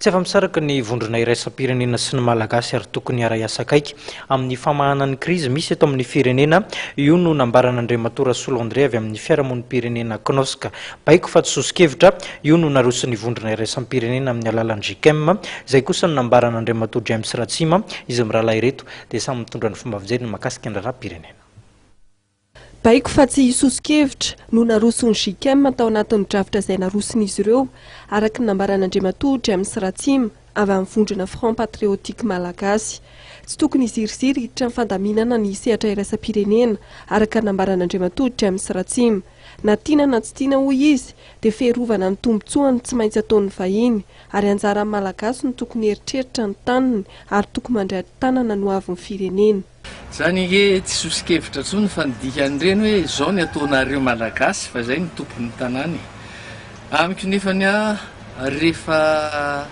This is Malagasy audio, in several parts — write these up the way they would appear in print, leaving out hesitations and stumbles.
Tsy afa-misaraka ny vondrona iraisam-pirenena sy ny Malagasy ary tokony hiara-hiasa kaiky amin'ny famahana ny krizy misy eto amin'ny firenena. Io no nambaran'Andriamato Rasolo André avy amin'ny fiarahamonim-pirenena CNOSC Baiko fa tsy soso-kevitra. Io no naroson'ny vondrona iraisam-pirenena amin'ny alalan'ny GIC-M. Izay kosa no nambaran'Andriamato GIC-M izy mirahalahy ireto dia samy mitondra ny fomba fijery ny mahakasika ny raharaha-pirenena. Baiko fa tsy soso-kevitra no naroson'ny GIC-M tao anatin'ny dravitra izay naroson'izy ireo araka ny nambaran'Andriamato GIC-M avy amin'ny vondrona front patriotique Malagasy. Tsy tokony iziriziry hiditra ny fandaminana ny sehatra iraisam-pirenena araka ny nambaran'Andriamato GIC-M. Na tiana na tsy tiana hoy izy dia fiarovana ny tombotsoany tsy maintsy ataon'ny vahiny ary anjaran'ny Malagasy no tokony eritreritra ny taniny ary tokony mandray tanana no avin'ny firenena. Zany hoe tsy soso-kevitra tsony fa nidikan'ireny hoe izao ny ataonareo Malagasy fa izay ny tompon'ny tanàny. Amiko nefany rehefa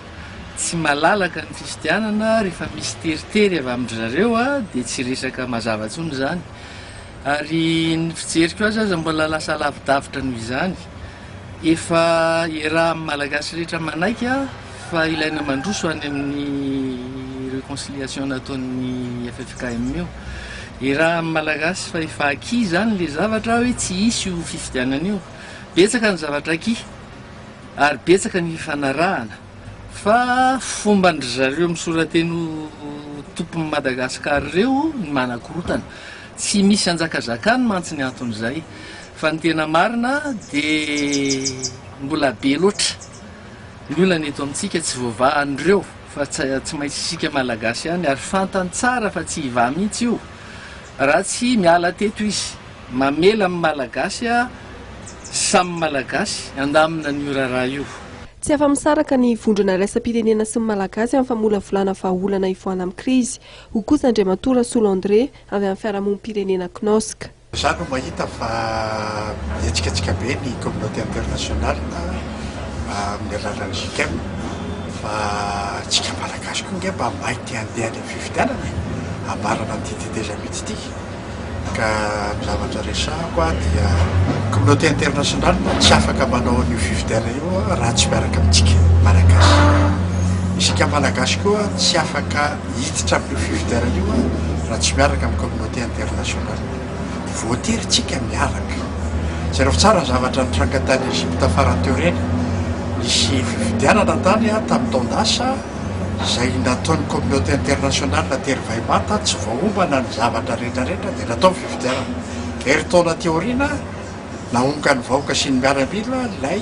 tsy malalaka ny fifidianana, rehefa misy teritery avy amin'ny zareo dia tsy resaka mazava tsony zany. Ary ny fijeriko azy aza mbola lasa lavidavitra noho izany. Efa iaraha Malagasy rehetra manaiky fa ilaina mandroso any amin'ny réconciliation nataon'ny FFKM io. Iaraha Malagasy fa efa aky zany le zavatra hoe tsy hisy io fifidianana io. Betsaka ny zavatra aky ary betsaka ny fanarahana. Fa fomba ndry zareo misorateno tompon'ny Madagasikara ireo ny manakorotana. Tsy misy anjakazakany mantsy ny anton'izay. Fa ny tena marina dia mbola be loatra. Ny olona eto amintsika tsy voavahan'ireo fa tsy maintsy isika Malagasy ihany ary fantany tsara fa tsy hiva mihitsy io. Raha tsy miala teto izy, mamela amin'ny Malagasy samy Malagasy andamina ny raharaha io. Tsy afa-misaraka ny vondrona iraisam-pirenena sy ny Malagasy amin'ny famolavolana vahaolana ivoana amin'ny krizy. Ho kosa Andriamato Rasolo André avy amin'ny fiarahamonim-pirenena CNOSC. Za no mahita fa mihetsiketsika be ny communauté internationale amin'ny alalan'ny GIC-M fa tsika Malagasy koa nge mba maity handeha ny fifidianana ambarana ny tetezamitsy ity. Ka ny zavatra resahako dia communauté internationale tsy afaka manao ny fifidianana io raha tsy miaraka amintsika Malagasy. Isika Malagasy koa tsy afaka hiditra amin'ny fifidianana io raha tsy miaraka amin'ny communauté internationale. Voatery tsika miaraka. Zareo tsara zavatra nitranga tany Egypte farany teo reny. Nisy fifidianana tany tamin'ny taondasa izay nataon'ny communauté internationale natery vaimata tsy voaombana ny zavatra rehetrarehetra dia natao fifidianana. Ery taona teoriana naonga ny vahoaka sy ny miaramila ilay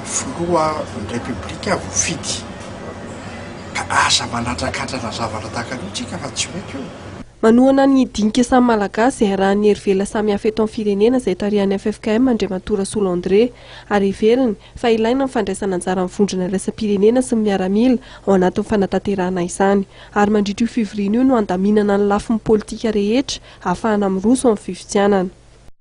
filohan'ny repoblika voafidy. Ka asa manatrankatrana zavatra tahaka an'io tsika fa tsy mety io. Manohana ny dinika Malagasy raha ny herivela samy hafa eto amin'ny firenena izay tarihan'ny FFKM Andriamato Rasolo André ary heveriny fa ilaina ny fandraisana anjara amin'ny vondrona iraisam-pirenena sy ny miaramila ao anatin'ny fanatanterahana izany ary mandritra io fivoriana io no andaminana ny lafin'ny politika rehetra ahafahana miroso amin'ny fifidianana.